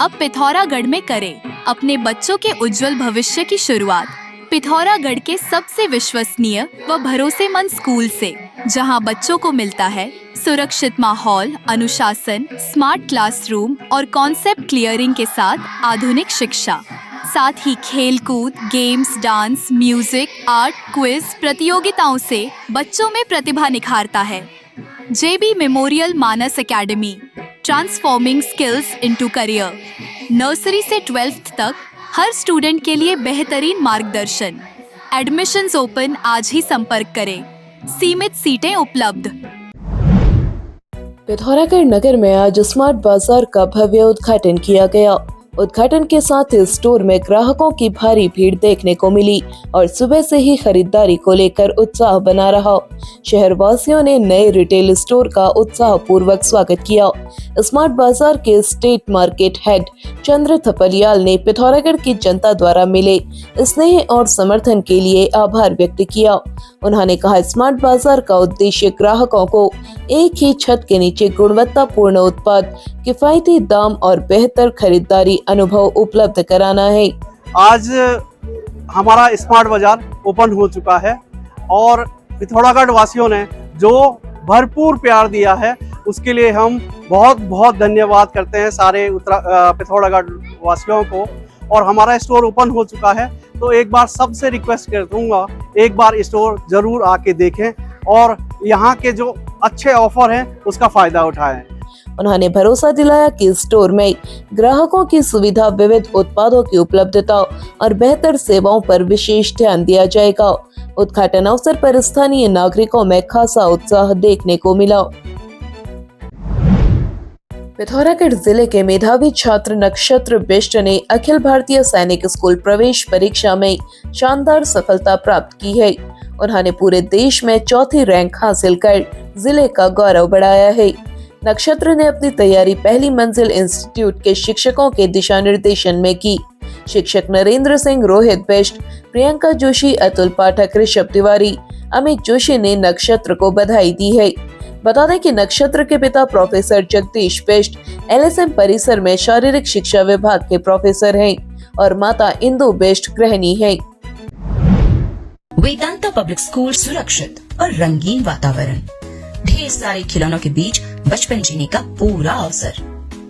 अब पिथौरागढ़ में करें अपने बच्चों के उज्जवल भविष्य की शुरुआत पिथौरागढ़ के सबसे विश्वसनीय व भरोसेमंद स्कूल से, जहां बच्चों को मिलता है सुरक्षित माहौल, अनुशासन, स्मार्ट क्लासरूम और कॉन्सेप्ट क्लियरिंग के साथ आधुनिक शिक्षा। साथ ही खेल कूद, games, dance, music, art, quiz प्रतियोगिताओं से बच्चों में प्रतिभा निखारता है। JB Memorial Manas Academy, transforming skills into career. Nursery से 12th तक हर स्टूडेंट के लिए बेहतरीन मार्गदर्शन। एडमिशन्स ओपन, आज ही संपर्क करें। सीमित सीटें उपलब्ध। पिथौरागढ़ नगर में आज स्मार्ट बाजार का भव्य उद्घाटन किया गया। उद्घाटन के साथ इस स्टोर में ग्राहकों की भारी भीड़ देखने को मिली और सुबह से ही खरीदारी को लेकर उत्साह बना रहा। शहर वासियों ने नए रिटेल स्टोर का उत्साह पूर्वक स्वागत किया। स्मार्ट बाजार के स्टेट मार्केट हेड चंद्र थपलियाल ने पिथौरागढ़ की जनता द्वारा मिले स्नेह और समर्थन के लिए आभार व्यक्त किया। उन्होंने कहा, स्मार्ट बाजार का उद्देश्य ग्राहकों को एक ही छत के नीचे गुणवत्तापूर्ण उत्पाद, किफायती दाम और बेहतर खरीदारी अनुभव उपलब्ध कराना है। आज हमारा स्मार्ट बाजार ओपन हो चुका है और पिथौरागढ़ वासियों ने जो भरपूर प्यार दिया है उसके लिए हम बहुत बहुत धन्यवाद करते हैं सारे पिथौरागढ़ वासियों को। और हमारा स्टोर ओपन हो चुका है, तो एक बार सबसे रिक्वेस्ट कर दूंगा, एक बार स्टोर जरूर आके देखें और यहाँ के जो अच्छे ऑफर हैं उसका फायदा उठाएं। उन्होंने भरोसा दिलाया कि स्टोर में ग्राहकों की सुविधा, विविध उत्पादों की उपलब्धता और बेहतर सेवाओं पर विशेष ध्यान दिया जाएगा। उद्घाटन अवसर पर स्थानीय नागरिकों में खासा उत्साह देखने को मिला। पिथौरागढ़ जिले के मेधावी छात्र नक्षत्र बिष्ट ने अखिल भारतीय सैनिक स्कूल प्रवेश परीक्षा में शानदार सफलता प्राप्त की है। उन्होंने पूरे देश में 4थी रैंक हासिल कर जिले का गौरव बढ़ाया है। नक्षत्र ने अपनी तैयारी पहली मंजिल इंस्टीट्यूट के शिक्षकों के दिशा निर्देशन में की। शिक्षक नरेंद्र सिंह, रोहित बिष्ट, प्रियंका जोशी, अतुल पाठक, ऋषभ तिवारी, अमित जोशी ने नक्षत्र को बधाई दी है। बता दें कि नक्षत्र के पिता प्रोफेसर जगदीश बिष्ट LSM परिसर में शारीरिक शिक्षा विभाग के प्रोफेसर हैं और माता इंदु बिष्ट गृहिणी हैं। वेदांता पब्लिक स्कूल, सुरक्षित और रंगीन वातावरण, ढेर सारे खिलौनों के बीच बचपन जीने का पूरा अवसर।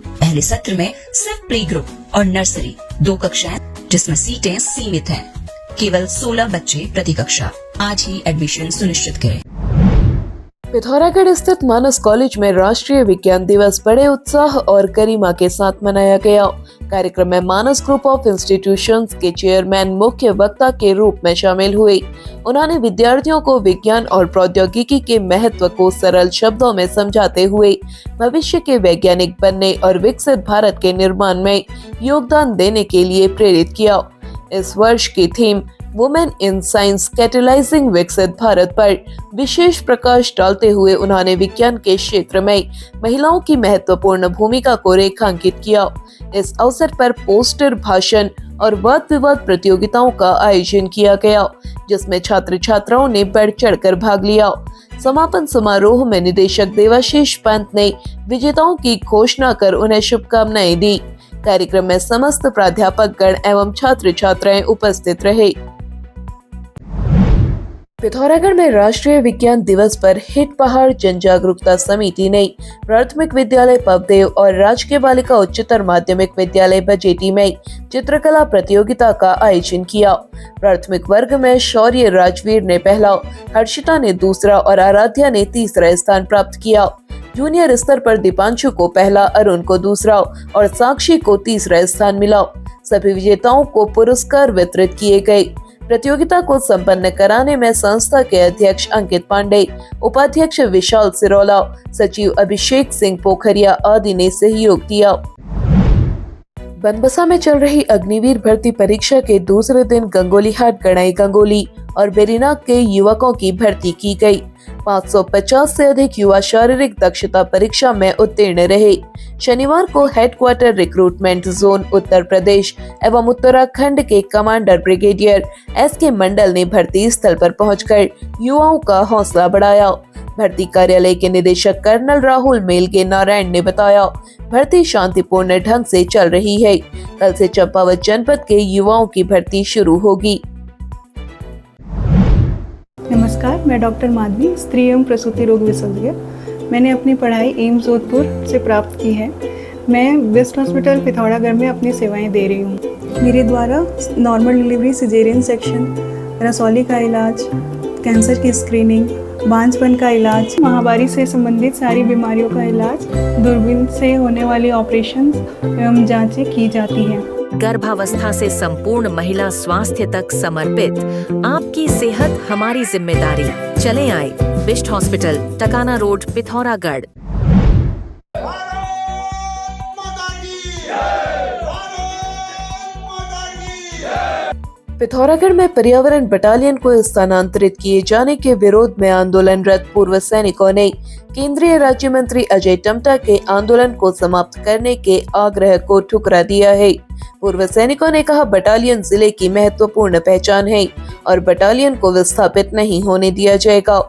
पहले सत्र में सिर्फ प्ले ग्रुप और नर्सरी 2 कक्षाएं, जिसमें सीटें सीमित हैं। केवल 16 बच्चे प्रति कक्षा। आज ही एडमिशन सुनिश्चित करें। पिथौरागढ़ स्थित मानस कॉलेज में राष्ट्रीय विज्ञान दिवस बड़े उत्साह और गरिमा के साथ मनाया गया। कार्यक्रम में मानस ग्रुप ऑफ इंस्टीट्यूशंस के चेयरमैन मुख्य वक्ता के रूप में शामिल हुए। उन्होंने विद्यार्थियों को विज्ञान और प्रौद्योगिकी के महत्व को सरल शब्दों में समझाते हुए भविष्य के वैज्ञानिक बनने और विकसित भारत के निर्माण में योगदान देने के लिए प्रेरित किया। इस वर्ष की theme women in science catalysing विकसित भारत पर विशेष प्रकाश डालते हुए उन्होंने विज्ञान के क्षेत्र में महिलाओं की महत्वपूर्ण भूमिका को रेखांकित किया। इस अवसर पर पोस्टर, भाषण और वाद विवाद प्रतियोगिताओं का आयोजन किया गया, जिसमें छात्र छात्राओं ने बढ़ चढ़कर भाग लिया। समापन समारोह में निदेशक देवाशीष पंत ने विजेताओं की घोषणा कर उन्हें शुभकामनाएं दी। कार्यक्रम में समस्त प्राध्यापक गण एवं छात्र छात्राएं उपस्थित रहे। पिथौरागढ़ में राष्ट्रीय विज्ञान दिवस पर हिट पहाड़ जन जागरूकता समिति ने प्राथमिक विद्यालय पबदेव और राजकीय बालिका उच्चतर माध्यमिक विद्यालय बजेटी में चित्रकला प्रतियोगिता का आयोजन किया। प्राथमिक वर्ग में शौर्य राजवीर ने पहला, हर्षिता ने दूसरा और आराध्या ने तीसरा स्थान प्राप्त किया। जूनियर स्तर पर दीपांशु को पहला, अरुण को दूसरा और साक्षी को तीसरा स्थान मिला। सभी विजेताओं को पुरस्कार वितरित किए गए। प्रतियोगिता को संपन्न कराने में संस्था के अध्यक्ष अंकित पांडे, उपाध्यक्ष विशाल सिरोला, सचिव अभिषेक सिंह पोखरिया आदि ने सहयोग दिया। बनबसा में चल रही अग्निवीर भर्ती परीक्षा के दूसरे दिन गंगोलीहाट, गणाई गंगोली और बेरीनाग के युवकों की भर्ती की गई। 550 से अधिक युवा शारीरिक दक्षता परीक्षा में उत्तीर्ण रहे। शनिवार को headquarter recruitment zone Uttar Pradesh एवं उत्तराखंड के कमांडर ब्रिगेडियर SK मंडल ने भर्ती स्थल पर पहुंचकर युवाओं का हौसला बढ़ाया। भर्ती कार्यालय के निदेशक कर्नल राहुल मेलगे नारायण ने बताया, भर्ती शांतिपूर्ण ढंग से चल रही है। कल से चंपावत जनपद के युवाओं की भर्ती शुरू होगी। नमस्कार, मैं डॉक्टर माधवी, स्त्री एवं प्रसूति रोग विशेषज्ञ। मैंने अपनी पढ़ाई एम्स जोधपुर से प्राप्त की है। मैं वेस्ट हॉस्पिटल पिथौरागढ़ में अपनी सेवाएं दे रही हूँ। मेरे द्वारा नॉर्मल डिलीवरी, सिजेरियन सेक्शन, रसौली का इलाज, कैंसर की स्क्रीनिंग, बांझपन का इलाज, महामारी से संबंधित सारी बीमारियों का इलाज, दूरबीन से होने वाली ऑपरेशन एवं जांचें की जाती हैं। गर्भावस्था से संपूर्ण महिला स्वास्थ्य तक समर्पित आपकी सेहत हमारी जिम्मेदारी। चले आए बिस्ट हॉस्पिटल, टकाना रोड, पिथौरागढ़। पिथौरागढ़ में पर्यावरण बटालियन को स्थानांतरित किए जाने के विरोध में आंदोलनरत पूर्व सैनिकों ने केंद्रीय राज्य मंत्री अजय टम्टा के आंदोलन को समाप्त करने के आग्रह को ठुकरा दिया है। पूर्व सैनिकों ने कहा, बटालियन जिले की महत्वपूर्ण पहचान है और बटालियन को विस्थापित नहीं होने दिया जाएगा।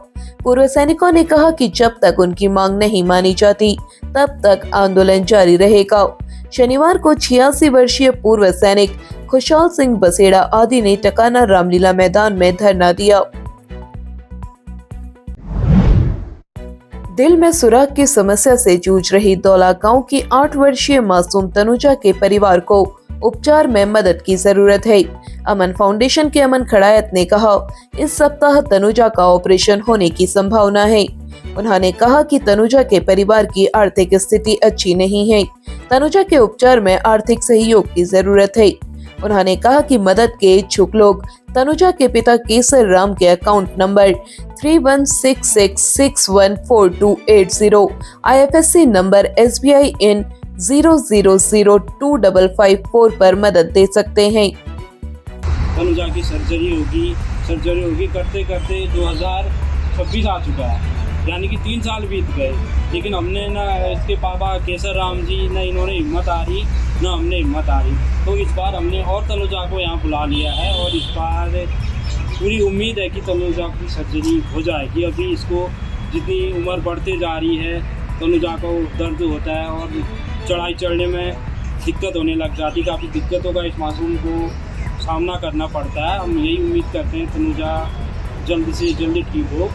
पूर्व सैनिकों ने कहा कि जब तक उनकी मांग नहीं मानी जाती तब तक आंदोलन जारी रहेगा। शनिवार को 86 वर्षीय पूर्व सैनिक खुशहाल सिंह बसेड़ा आदि ने टकाना रामलीला मैदान में धरना दिया। दिल में सुराख की समस्या से जूझ रही दौला गांव की 8 वर्षीय मासूम तनुजा के परिवार को उपचार में मदद की जरूरत है। अमन फाउंडेशन के अमन खड़ायत ने कहा, इस सप्ताह तनुजा का ऑपरेशन होने की संभावना है। उन्होंने कहा कि तनुजा के परिवार की आर्थिक स्थिति अच्छी नहीं है। तनुजा के उपचार में आर्थिक सहयोग की जरूरत है। उन्होंने कहा कि मदद के इच्छुक लोग तनुजा के पिता केसर राम के account number 3166614280, IFSC number SBI इन 00025554 पर मदद दे सकते हैं। तनुजा की सर्जरी होगी करते करते 2026 आ चुका है, यानी कि 3 साल बीत गए। लेकिन हमने ना इसके पापा केसर राम जी, ना इन्होंने हिम्मत आ रही, ना हमने हिम्मत आ रही। तो इस बार हमने और तनुजा को यहाँ बुला लिया है और इस बार पूरी उम्मीद है कि तनुजा की सर्जरी हो जाएगी। अभी इसको जितनी उम्र बढ़ते जा रही है, तनुजा को दर्द होता है और चढ़ाई चढ़ने में दिक्कत होने लग जाती। काफ़ी दिक्कतों का इस मासूम को सामना करना पड़ता है। हम यही उम्मीद करते हैं तनुजा जल्द से जल्द ठीक हो।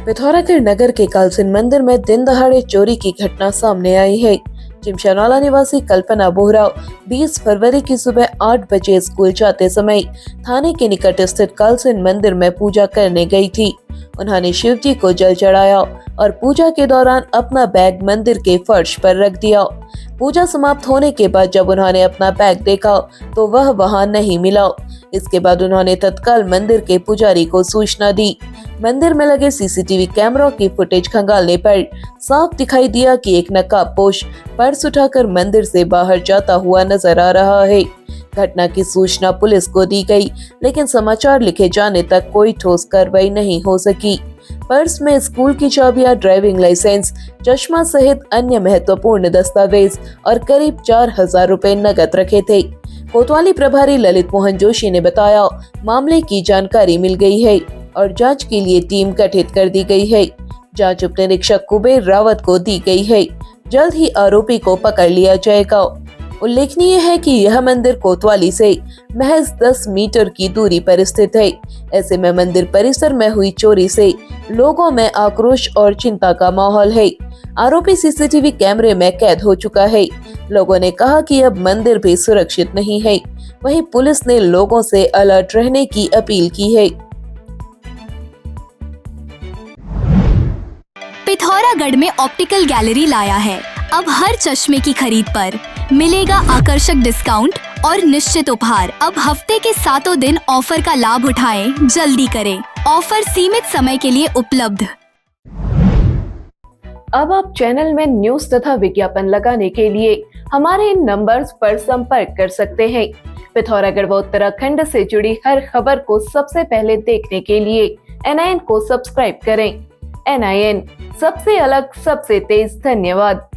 पिथौरागढ़ नगर के कालसिन मंदिर में दिन दहाड़े चोरी की घटना सामने आई है। चिमशानाला निवासी कल्पना बोहरा 20 फरवरी की सुबह 8 बजे स्कूल जाते समय थाने के निकट स्थित कालसिन मंदिर में पूजा करने गई थी। उन्होंने शिव जी को जल चढ़ाया और पूजा के दौरान अपना बैग मंदिर के फर्श पर रख दिया। पूजा समाप्त होने के बाद जब उन्होंने अपना बैग देखा तो वह वहां नहीं मिला। इसके बाद उन्होंने तत्काल मंदिर के पुजारी को सूचना दी। मंदिर में लगे सीसीटीवी कैमरों की फुटेज खंगालने पर साफ दिखाई दिया कि एक नकाबपोश पर्स उठाकर मंदिर से बाहर जाता हुआ नजर आ रहा है। घटना की सूचना पुलिस को दी गई, लेकिन समाचार लिखे जाने तक कोई ठोस कार्रवाई नहीं हो सकी। पर्स में स्कूल की चाबियां, ड्राइविंग लाइसेंस, चश्मा सहित अन्य महत्वपूर्ण दस्तावेज और करीब 4000 रुपए नकद रखे थे। कोतवाली प्रभारी ललित मोहन जोशी ने बताया, मामले की जानकारी मिल गई है और जांच के लिए टीम गठित कर दी गई है। जांच उप निरीक्षक कुबेर रावत को दी गई है। जल्द ही आरोपी को पकड़ लिया जाएगा। उल्लेखनीय है कि यह मंदिर कोतवाली से महज 10 मीटर की दूरी पर स्थित है। ऐसे में मंदिर परिसर में हुई चोरी से लोगों में आक्रोश और चिंता का माहौल है। आरोपी सीसीटीवी कैमरे में कैद हो चुका है। लोगों ने कहा कि अब मंदिर भी सुरक्षित नहीं है। वहीं पुलिस ने लोगों से अलर्ट रहने की अपील की है। पिथौरागढ़ में ऑप्टिकल गैलरी लाया है। अब हर चश्मे की खरीद पर मिलेगा आकर्षक डिस्काउंट और निश्चित उपहार। अब हफ्ते के 7 दिन ऑफर का लाभ उठाएं, जल्दी करें। ऑफर सीमित समय के लिए उपलब्ध। अब आप चैनल में न्यूज तथा विज्ञापन लगाने के लिए हमारे इन नंबर्स पर संपर्क कर सकते हैं। पिथौरागढ़ व उत्तराखंड से जुड़ी हर खबर को सबसे पहले देखने के लिए NIN को सब्सक्राइब करें। NIN, सबसे अलग, सबसे तेज। धन्यवाद।